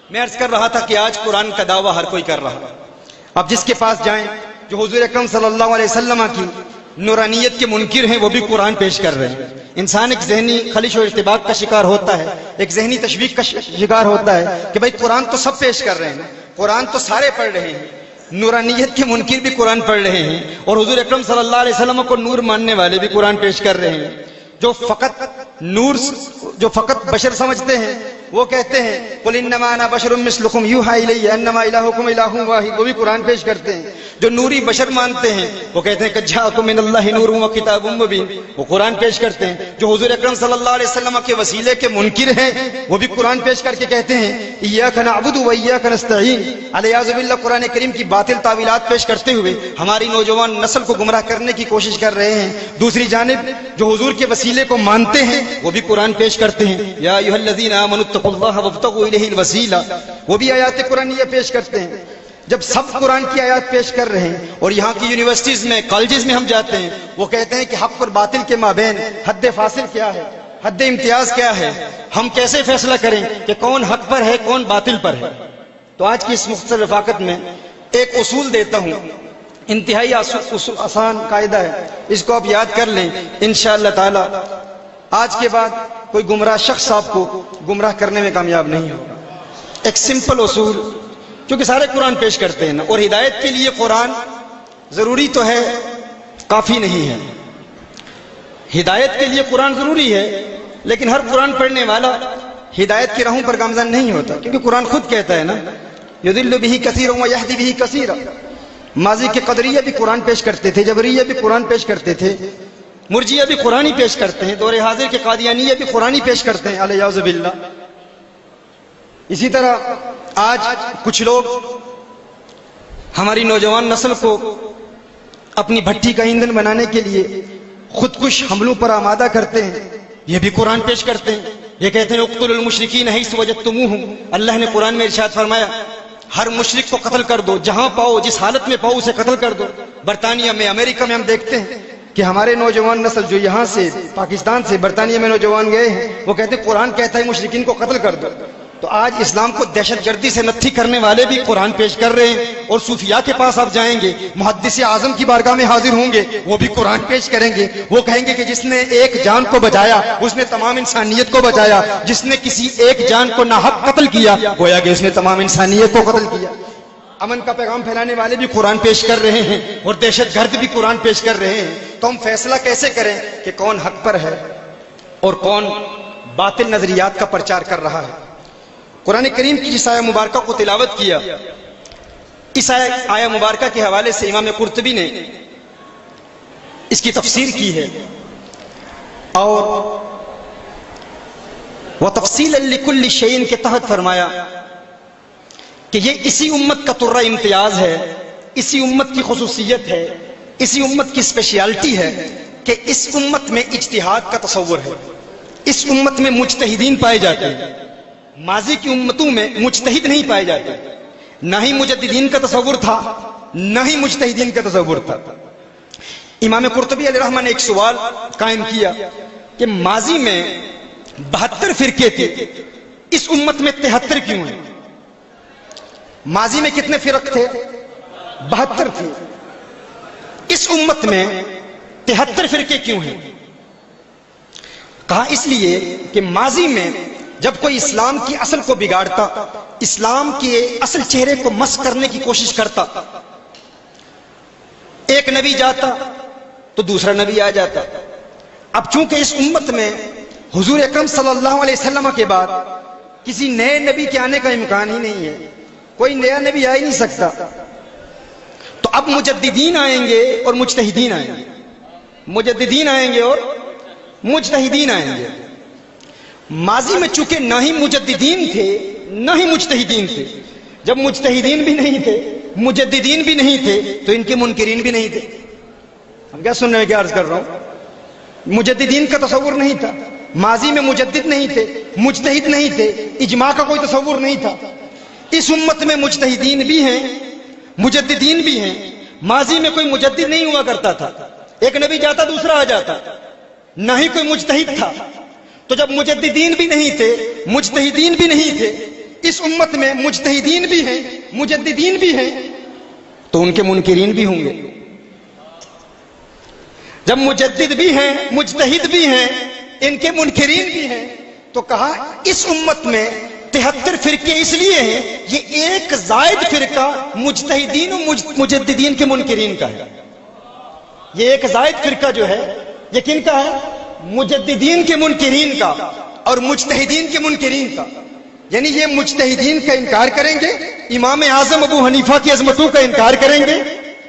میں عرض کر رہا تھا کہ آج قرآن کا دعویٰ ہر کوئی کر رہا ہے. اب جس کے پاس جائیں جو حضور اکرم صلی اللہ علیہ وسلم کی نورانیت کے منکر ہیں وہ بھی قرآن پیش کر رہے ہیں. انسان ایک ذہنی خلش و ارتباک کا شکار ہوتا ہے, ایک ذہنی تشویش کا شکار ہوتا ہے کہ بھائی قرآن تو سب پیش کر رہے ہیں, قرآن تو سارے پڑھ رہے ہیں, نورانیت کے منکر بھی قرآن پڑھ رہے ہیں, اور حضور اکرم صلی اللہ علیہ وسلم کو نور ماننے والے بھی قرآن پیش کر رہے ہیں. جو فقط بشر سمجھتے ہیں وہ کہتے ہیں قل انما انا بشر مثلکم یوحی الی انما الہکم الہ واحد, وہ بھی قرآن پیش کرتے ہیں. جو نوری بشر مانتے ہیں وہ کہتے ہیں کہ جاءکم من اللہ نور و کتاب مبین, وہ قرآن پیش کرتے ہیں. جو حضور اکرم صلی اللہ علیہ وسلم کے وسیلے کے منکر ہیں وہ بھی قرآن پیش کر کے کہتے ہیں ایاک نعبد و ایاک نستعین. علیاذ باللہ قرآن کریم کی باطل تعویلات پیش کرتے ہوئے ہماری نوجوان نسل کو گمراہ کرنے کی کوشش کر رہے ہیں. دوسری جانب جو حضور کے وسیلے کو مانتے ہیں وہ بھی قرآن پیش کرتے ہیں یا ایھا الذین آمنوا اتقوا اللہ وابتغوا الیہ الوسیلہ, وہ بھی آیات قرآنیہ پیش کرتے ہیں. جب سب قرآن کی آیات پیش کر رہے ہیں اور یہاں کی یونیورسٹیز میں کالجز میں ہم جاتے ہیں وہ کہتے ہیں کہ حق اور باطل کے مابین حد فاصل کیا ہے, حد امتیاز کیا ہے, ہم کیسے فیصلہ کریں کہ کون حق پر ہے کون باطل پر ہے. تو آج کی اس مختصر رفاقت میں ایک اصول دیتا ہوں, انتہائی آسان قاعدہ ہے, اس کو آپ یاد کر لیں انشاءاللہ تعالی آج کے بعد کوئی گمراہ شخص آپ کو گمراہ کرنے میں کامیاب نہیں ہوگا. ایک سمپل اصول, کیونکہ سارے قرآن پیش کرتے ہیں نا, اور ہدایت کے لیے قرآن ضروری تو ہے کافی نہیں ہے. ہدایت کے لیے قرآن ضروری ہے لیکن ہر قرآن پڑھنے والا ہدایت کی راہوں پر گامزن نہیں ہوتا, کیونکہ قرآن خود کہتا ہے نا یضل بہ کثیر و یہدی بہ کثیر. ماضی کے قدریہ بھی قرآن پیش کرتے تھے, جبریہ بھی قرآن پیش کرتے تھے, مرجیہ بھی قرآن ہی پیش کرتے ہیں, دور حاضر کے قادیانیہ بھی قرآن ہی پیش کرتے ہیں علیہ باللہ. اسی طرح آج کچھ لوگ ہماری نوجوان نسل کو اپنی بھٹی کا ایندھن بنانے کے لیے خودکش حملوں پر آمادہ کرتے ہیں, یہ بھی قرآن پیش کرتے ہیں. یہ کہتے ہیں اقتلوا المشرکین حیث وجدتموہم, اللہ نے قرآن میں ارشاد فرمایا ہر مشرک کو قتل کر دو, جہاں پاؤ جس حالت میں پاؤ اسے قتل کر دو. برطانیہ میں امریکہ میں ہم دیکھتے ہیں کہ ہمارے نوجوان نسل جو یہاں سے پاکستان سے برطانیہ میں نوجوان گئے ہیں وہ کہتے ہیں قرآن کہتا ہے مشرکین کو قتل کر دو. تو آج اسلام کو دہشت گردی سے نتھی کرنے والے بھی قرآن پیش کر رہے ہیں, اور صوفیاء کے پاس آپ جائیں گے محدث اعظم کی بارگاہ میں حاضر ہوں گے وہ بھی قرآن پیش کریں گے. وہ کہیں گے کہ جس نے ایک جان کو بچایا اس نے تمام انسانیت کو بچایا, جس نے کسی ایک جان کو ناحق قتل کیا گویا کہ اس نے تمام انسانیت کو قتل کیا. امن کا پیغام پھیلانے والے بھی قرآن پیش کر رہے ہیں اور دہشت گرد بھی قرآن پیش کر رہے ہیں. تو ہم فیصلہ کیسے کریں کہ کون حق پر ہے اور کون باطل نظریات کا پرچار کر رہا ہے. قرآن کریم کی جس آیہ مبارکہ کو تلاوت کیا, اس آیہ مبارکہ کے حوالے سے امام قرطبی نے اس کی تفسیر کی ہے, اور وَتَفْصِيلًا لِكُلِّ شَيْءٍ کے تحت فرمایا کہ یہ اسی امت کا ترہ امتیاز ہے, اسی امت کی خصوصیت ہے, اسی امت کی اسپیشیالٹی ہے کہ اس امت میں اجتہاد کا تصور ہے. اس امت میں مجتہدین پائے جاتے ہیں, ماضی کی امتوں میں مجتہد نہیں پائے جاتے, نہ ہی مجددین کا تصور تھا نہ ہی مجتہدین کا تصور تھا. امام قرطبی علیہ رحمہ نے ایک سوال قائم کیا کہ ماضی میں 72 فرقے تھے, اس امت میں 73 کیوں ہیں؟ ماضی میں کتنے فرق تھے؟ 72 تھے. اس امت میں 73 فرقے کیوں ہیں؟ کہا اس لیے کہ ماضی میں جب کوئی اسلام کی اصل کو بگاڑتا, اسلام کے اصل چہرے کو مس کرنے کی کوشش کرتا, ایک نبی جاتا تو دوسرا نبی آ جاتا. اب چونکہ اس امت میں حضور اکرم صلی اللہ علیہ وسلم کے بعد کسی نئے نبی کے آنے کا امکان ہی نہیں ہے, کوئی نیا نبی آ ہی نہیں سکتا, تو اب مجددین آئیں گے اور مجتہدین آئیں گے, مجددین آئیں گے اور مجتہدین آئیں گے. ماضی میں چونکہ نہ ہی مجددین تھے نہ ہی مجتہدین تھے, جب مجتہدین بھی نہیں تھے مجددین بھی نہیں تھے تو ان کے منکرین بھی نہیں تھے. ہم کیا سننے میں کیا عرض کر رہا ہوں, مجددین کا تصور نہیں تھا, ماضی میں مجدد نہیں تھے, مجتہد نہیں تھے, اجماع کا کوئی تصور نہیں تھا. اس امت میں مجتہدین بھی ہیں مجددین بھی ہیں. ماضی میں کوئی مجدد نہیں ہوا کرتا تھا, ایک نبی جاتا دوسرا آ جاتا, نہ ہی کوئی مجتہد تھا. تو جب مجددین بھی نہیں تھے مجتہدین بھی نہیں تھے اس امت میں مجتہدین بھی ہیں مجددین بھی ہیں تو ان کے منکرین بھی ہوں گے. جب مجدد بھی ہیں مجتہد بھی ہیں ان کے منکرین بھی ہیں تو کہا اس امت میں 73 فرقے اس لیے ہیں یہ ایک زائد فرقہ مجتہدین و مجددین کے منکرین کا ہے. یہ ایک زائد فرقہ جو ہے یہ کن کا ہے؟ مجددین کے منکرین کا اور مجتہدین کے منکرین کا. یعنی یہ مجتہدین کا انکار کریں گے, امام اعظم ابو حنیفہ کی عظمتوں کا انکار کریں گے,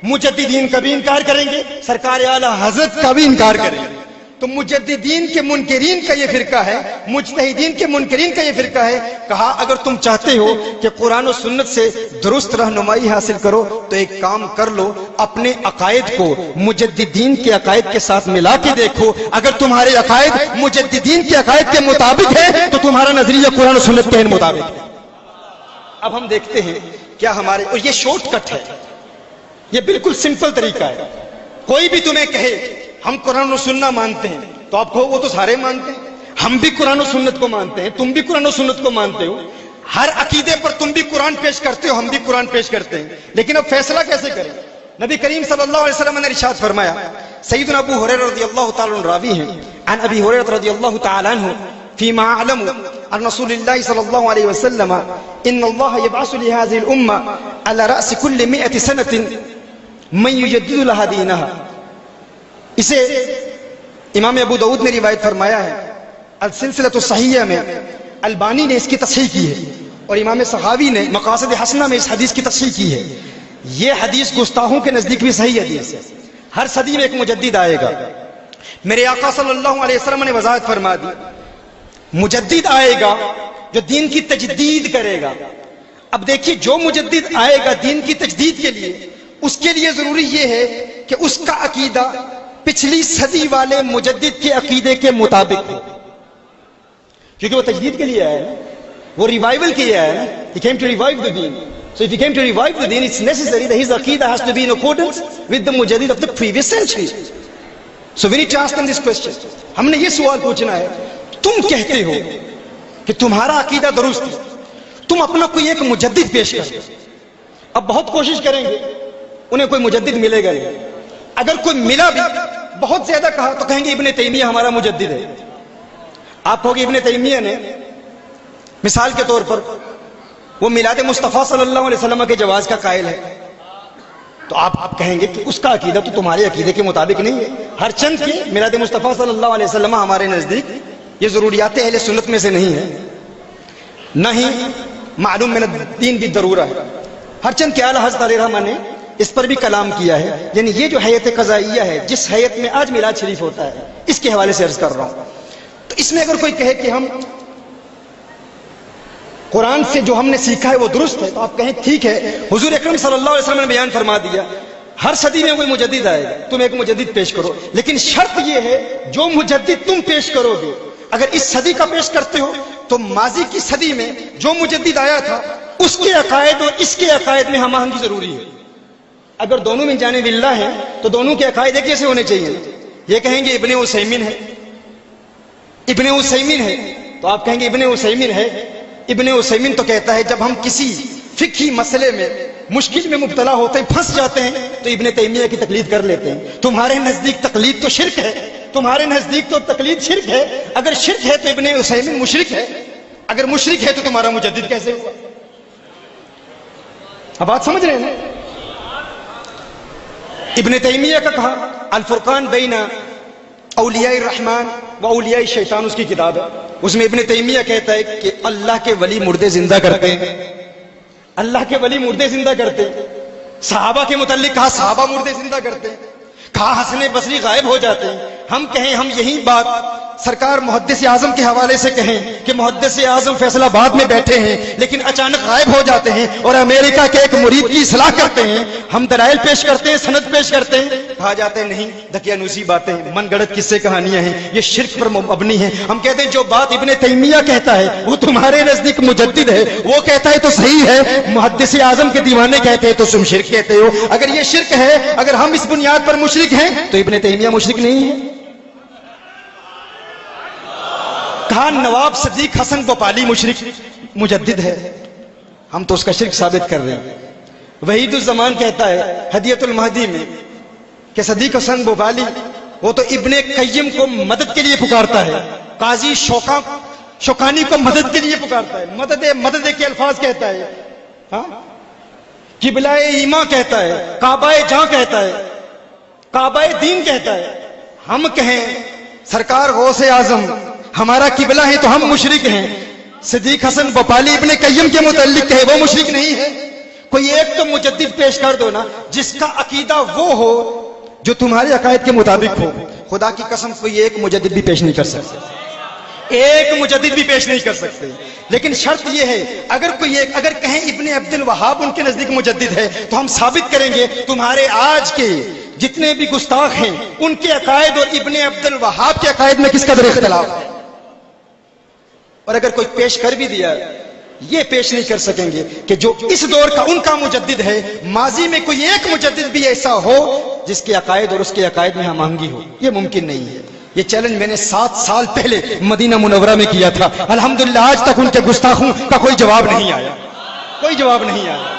مجددین کا بھی انکار کریں گے, سرکار اعلی حضرت کا بھی انکار کریں گے. تو مجددین کے منکرین کا یہ فرقہ ہے, مجتہدین کے منکرین کا یہ فرقہ ہے. کہا اگر تم چاہتے ہو کہ قرآن و سنت سے درست رہنمائی حاصل کرو تو ایک کام کر لو, اپنے عقائد کو مجددین کے عقائد کے ساتھ ملا کے دیکھو. اگر تمہارے عقائد مجددین کے عقائد کے مطابق ہے تو تمہارا نظریہ قرآن و سنت کے مطابق ہے. اب ہم دیکھتے ہیں کیا ہمارے, اور یہ شارٹ کٹ ہے, یہ بالکل سمپل طریقہ ہے. کوئی بھی تمہیں کہے ہم قرآن و سنت مانتے ہیں تو آپ کہو وہ تو سارے مانتے ہیں. ہم بھی قرآن و سنت کو مانتے ہیں, تم بھی قرآن و سنت کو مانتے ہو, ہر عقیدے پر تم بھی قرآن پیش کرتے ہو, ہم بھی قرآن پیش کرتے ہیں. لیکن اب فیصلہ کیسے کریں؟ نبی کریم صلی اللہ علیہ وسلم نے ارشاد فرمایا, سیدنا ابو ہریرہ رضی اللہ تعالی عنہ راوی ہیں, عن ابی ہریرہ رضی اللہ تعالی عنہ فيما اعلم عن رسول الله صلى الله عليه وسلم ان الله يبعث لهذه الامه على راس كل 100 سنه من يجدد لها دينها. اسے امام ابو داؤد نے روایت فرمایا ہے, السلسلۃ الصحیحہ میں البانی نے اس کی تصحیح کی ہے اور امام سخاوی نے مقاصد حسنہ میں اس حدیث کی تصحیح کی ہے. یہ حدیث گستاخوں کے نزدیک بھی صحیح حدیث ہے. ہر صدی میں ایک مجدد آئے گا. میرے آقا صلی اللہ علیہ وسلم نے وضاحت فرما دی, مجدد آئے گا جو دین کی تجدید کرے گا. اب دیکھیے جو مجدد آئے گا دین کی تجدید کے لیے, اس کے لیے ضروری یہ ہے کہ اس کا عقیدہ پچھلی صدی والے مجدد کے عقیدے کے مطابق ہے, کیونکہ وہ تجدید کے لیے آیا ہے, وہ ریوائول کے لیے آیا ہے. He came to revive the deen. So if he came to revive the deen, it's necessary that his aqidah has to be in accordance with the mujaddid of the previous century. So we need to ask them this question. ہم نے یہ سوال پوچھنا ہے, تم کہتے ہو کہ تمہارا عقیدہ درست ہے, تم اپنا کوئی ایک مجدد پیش کرتے. اب بہت کوشش کریں گے انہیں کوئی مجدد ملے گا نہیں. اگر کوئی ملا بھی بہت زیادہ کہا تو کہیں گے ابن تیمیہ ہمارا مجدد ہے. آپ کہو گے ابن تیمیہ نے مثال کے طور پر وہ میلاد مصطفیٰ صلی اللہ علیہ وسلم کے جواز کا قائل ہے, تو آپ کہیں گے کہ اس کا عقیدہ تو تمہارے عقیدے کے مطابق نہیں ہے. ہر چند کی میلاد مصطفیٰ صلی اللہ علیہ وسلم ہمارے نزدیک یہ ضروریات اہل سنت میں سے نہیں ہے, نہ ہی معلوم من الدین بالضرورہ ہے. ہر چند کے اعلیٰ حضرت علیہ رحمہ نے اس پر بھی کلام کیا ہے. یعنی یہ جو حیت قضائیہ ہے, جس حیت میں آج میلاد شریف ہوتا ہے, اس کے حوالے سے عرض کر رہا ہوں. تو اس میں اگر کوئی کہے کہ ہم قرآن سے جو ہم نے سیکھا ہے وہ درست ہے, تو آپ کہیں ٹھیک ہے, حضور اکرم صلی اللہ علیہ وسلم نے بیان فرما دیا ہر صدی میں کوئی مجدد آئے گا, تم ایک مجدد پیش کرو. لیکن شرط یہ ہے جو مجدد تم پیش کرو گے, اگر اس صدی کا پیش کرتے ہو تو ماضی کی صدی میں جو مجدد آیا تھا اس کے عقائد اور اس کے عقائد میں ہم آہنگی ضروری ہے. اگر دونوں میں جانب اللہ ہیں تو دونوں کے عقائد ایک جیسے ہونے چاہیے. یہ کہیں گے ابن عثیمین ہے, ابن عثیمین ہے, تو آپ کہیں گے ابن عثیمین ہے. ابن عثیمین تو کہتا ہے جب ہم کسی فقہی مسئلے میں مشکل میں مبتلا ہوتے ہیں, پھنس جاتے ہیں, تو ابن تیمیہ کی تقلید کر لیتے ہیں. تمہارے نزدیک تقلید تو شرک ہے, تمہارے نزدیک تو تقلید شرک ہے. اگر شرک ہے تو ابن عثیمین مشرک ہے, اگر مشرک ہے تو تمہارا مجدد کیسے ہوا؟ اب بات سمجھ رہے ہیں؟ ابن تیمیہ کا کہا الفرقان بین اولیاء الرحمن و اولیاء الشیطان اس کی کتاب ہے. اس میں ابن تیمیہ کہتا ہے کہ اللہ کے ولی مردے زندہ کرتے ہیں, اللہ کے ولی مردے زندہ کرتے ہیں. صحابہ کے متعلق کہا صحابہ مردے زندہ کرتے ہیں, کہا حسن بصری غائب ہو جاتے ہیں. ہم کہیں ہم یہی بات سرکار محدث اعظم کے حوالے سے کہیں کہ محدث اعظم فیصل آباد میں بیٹھے ہیں لیکن اچانک غائب ہو جاتے ہیں اور امریکہ کے ایک مرید کی اصلاح کرتے ہیں, ہم دلائل پیش کرتے ہیں, سند پیش کرتے ہیں, کہا جاتے ہیں نہیں دقیانوسی باتیں, من گڑت قصے کہانیاں ہیں, یہ شرک پر مبنی ہیں. ہم کہتے ہیں جو بات ابن تیمیہ کہتا ہے وہ تمہارے نزدیک مجدد ہے, وہ کہتا ہے تو صحیح ہے, محدث اعظم کے دیوانے کہتے ہیں تو تم شرک کہتے ہو. اگر یہ شرک ہے, اگر ہم اس بنیاد پر مشرک ہیں تو ابن تیمیہ مشرک نہیں ہے. کہا نواب صدیق حسن بھوپالی مشرک مجدد ہے, ہم تو اس کا شرک ثابت کر رہے ہیں. وحید الزمان کہتا ہے ہدیۃ المہدی میں کہ صدیق حسن بوبالی وہ تو ابن قیم کو مدد کے لیے پکارتا ہے, قاضی شوکانی کو مدد کے لیے پکارتا ہے, مدد کے الفاظ کہتا ہے, ہاں قبلہ ایما کہتا ہے, کعبہ جاں کہتا ہے, کعبہ دین کہتا ہے. ہم کہیں سرکار غوث اعظم ہمارا قبلہ ہے تو ہم مشرک ہیں, صدیق حسن بوپالی ابن قیم کے متعلق کہے وہ مشرک نہیں ہے. کوئی ایک تو مجدد پیش کر دو نا جس کا عقیدہ وہ ہو جو تمہارے عقائد کے مطابق ہو. خدا کی قسم کوئی ایک مجدد بھی پیش نہیں کر سکتے, ایک مجدد بھی پیش نہیں کر سکتے. لیکن شرط یہ ہے اگر کہیں ابن عبد الوہاب ان کے نزدیک مجدد ہے تو ہم ثابت کریں گے تمہارے آج کے جتنے بھی گستاخ ہیں ان کے عقائد اور ابن عبد الوہاب کے عقائد میں کس قدر اختلاف ہے. اور اگر کوئی پیش کر بھی دیا یہ پیش نہیں کر سکیں گے کہ جو اس دور کا ان کا مجدد ہے ماضی میں کوئی ایک مجدد بھی ایسا ہو جس کے عقائد اور اس کے عقائد میں ہم آہنگی ہو. یہ ممکن نہیں ہے. یہ چیلنج میں نے 7 سال پہلے مدینہ منورہ میں کیا تھا. الحمدللہ آج تک ان کے گستاخوں کا کوئی جواب نہیں آیا, کوئی جواب نہیں آیا.